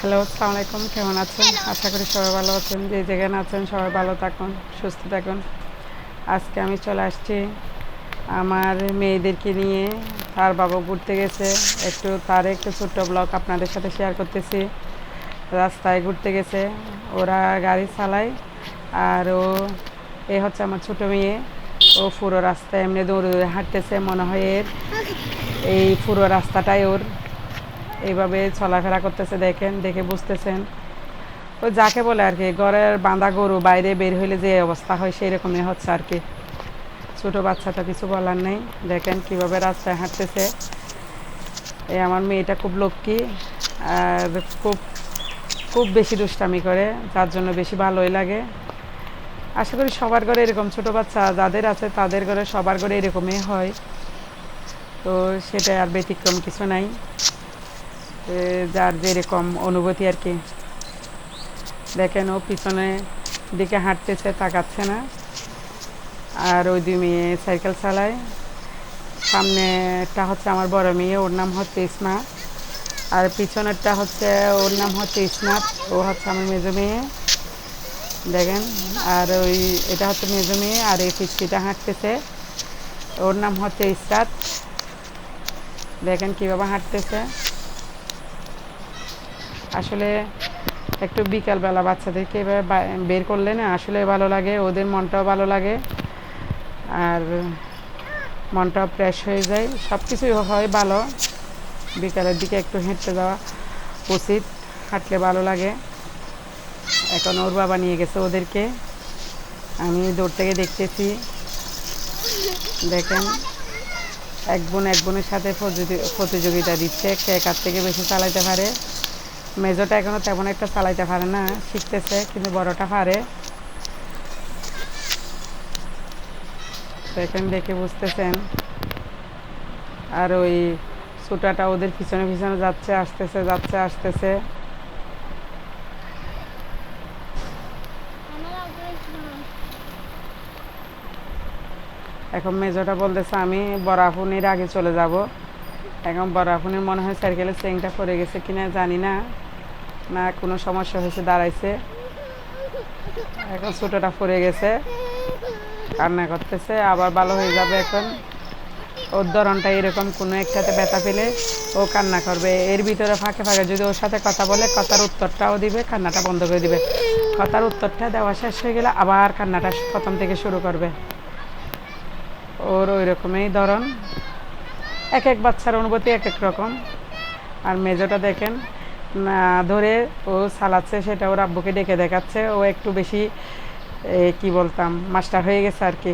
Hello, আসসালামু আলাইকুম। কেমন আছেন? আশা করি সবাই ভালো আছেন। যে যেখানে আছেন সবাই ভালো থাকুন, সুস্থ থাকুন। আজকে আমি চলে আসছি আমার মেয়েদেরকে নিয়ে। তার বাবা ঘুরতে গেছে। একটু ছোট্ট ব্লগ আপনাদের সাথে শেয়ার করতেছি। রাস্তায় ঘুরতে গেছে, ওরা গাড়ি চালায়। আর এ হচ্ছে আমার ছোট মেয়ে। ও পুরো রাস্তায় এমনি দৌড়ে দৌড়ে হাঁটতেছে, মনে হয় এর এই পুরো রাস্তাটাই ওর। এইভাবে চলাফেরা করতেছে, দেখে বুঝতেছেন। ও যাকে বলে আর কি, ঘরের বাঁধা গরু বাইরে বের হইলে যে অবস্থা হয় সেই রকমই হচ্ছে আর কি। ছোটো বাচ্চাটা কিছু বলার নেই। দেখেন কিভাবে রাস্তায় হাঁটতেছে। এই আমার মেয়েটা খুব লক্ষ্মী, আর খুব খুব বেশি দুষ্টামি করে, যার জন্য বেশি ভালোই লাগে। আশা করি সবার ঘরে এরকম ছোটো বাচ্চা যাদের আছে তাদের ঘরে সবার ঘরে এরকমই হয়। তো সেটা আর ব্যতিক্রম কিছু নাই, যার যেরকম অনুভূতি আর কি। দেখেন ও পিছনে দিকে হাঁটতেছে, তাকাচ্ছে না। আর ওই দুই মেয়ে সাইকেল চালায়। সামনেটা হচ্ছে আমার বড় মেয়ে, ওর নাম হচ্ছে ইসমা। আর পিছনেরটা হচ্ছে ওর নাম হচ্ছে ইসনাত, ও হচ্ছে আমার মেজো মেয়ে। দেখেন, আর এটা হচ্ছে মেজো মেয়ে। আর এই পিচ্ছিটা হাঁটতেছে, ওর নাম হচ্ছে ইসরাত। দেখেন কীভাবে হাঁটতেছে। আসলে একটু বিকালবেলা বাচ্চাদেরকে এভাবে বের করলে না আসলে ভালো লাগে, ওদের মনটাও ভালো লাগে, আর মনটাও ফ্রেশ হয়ে যায়, সব কিছুই হয় ভালো। বিকালের দিকে একটু হেঁটে যাওয়া উচিত, হাঁটলে ভালো লাগে। এখন ওর বাবা নিয়ে গেছে ওদেরকে, আমি দূর থেকে দেখতেছি। দেখেন এক বোনের সাথে প্রতিযোগিতা দিচ্ছে, কে কার থেকে বেশি চালাইতে পারে। মেজোটা এখনও তেমন একটা চালাইতে পারে না, শিখতেছে, কিন্তু বড়টা পারে। দেখেন, দেখে বুঝতেছেন। আর ওই ছোটাটা ওদের পিছনে পিছনে যাচ্ছে আসতেছে। এখন মেজোটা বলতেছে আমি বরাফুনির আগে চলে যাব। এখন বরাফুনির মনে হয় সাইকেলের চেংটা পড়ে গেছে কিনা জানি না, না কোনো সমস্যা হয়েছে, দাঁড়াইছে। এখন ছোটোটা পড়ে গেছে, কান্না করতেছে, আবার ভালো হয়ে যাবে। এখন ওর ধরনটা এরকম, কোনো একটাতে ব্যথা পেলে ও কান্না করবে। এর ভিতরে ফাঁকে ফাঁকে যদি ওর সাথে কথা বলে, কথার উত্তরটাও দিবে, কান্নাটা বন্ধ করে দিবে। কথার উত্তরটা দেওয়া শেষ হয়ে গেলে আবার কান্নাটা প্রথম থেকে শুরু করবে। ওর ওই রকমই ধরন। এক এক বাচ্চার অনুভূতি এক এক রকম। আর মেজোটা দেখেন, না ধরে ও চালাচ্ছে, সেটা ওর আব্বুকে ডেকে দেখাচ্ছে। ও একটু বেশি কি বলতাম, মাস্টার হয়ে গেছে আর কি,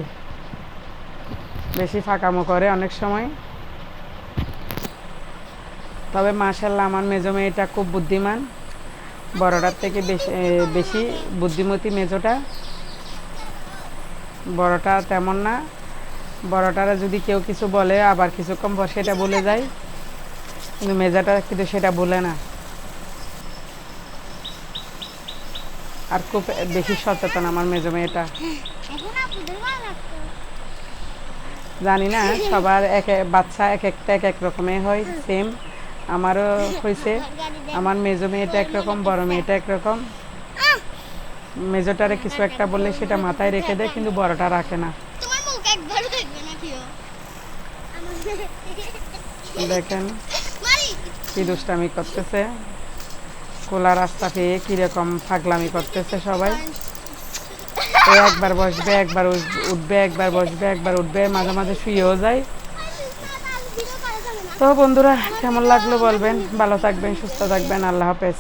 বেশি ফাঁকামো করে অনেক সময়। তবে মাশাআল্লাহ আমার মেজো মেয়েটা খুব বুদ্ধিমান, বড়টার থেকে বেশি বেশি বুদ্ধিমতী মেজোটা। বড়টা তেমন না, বড়টারা যদি কেউ কিছু বলে আবার কিছুক্ষণ পর সেটা বলে যায়, কিন্তু মেজাটা কিন্তু সেটা বলে না। আর খুব বেশি সচেতন আমার মেজো মেয়েটা। জানি না, সবার বাচ্চা এক একটা এক এক রকমের হয়, সেম আমারও হয়েছে। আমার মেজো মেয়েটা একরকম, বড় মেয়েটা একরকম। মেজোটারে কিছু একটা বললে সেটা মাথায় রেখে দেয়, কিন্তু বড়টা রাখে না। দেখেন কি দুষ্টামি করতেছে, খোলা রাস্তা পেয়ে কিরকম পাগলামি করতেছে সবাই। একবার বসবে, একবার উঠবে, একবার বসবে, একবার উঠবে, মাঝে মাঝে শুয়েও যায়। তো বন্ধুরা, কেমন লাগলো বলবেন, ভালো থাকবেন, সুস্থ থাকবেন, আল্লাহ হাফেজ।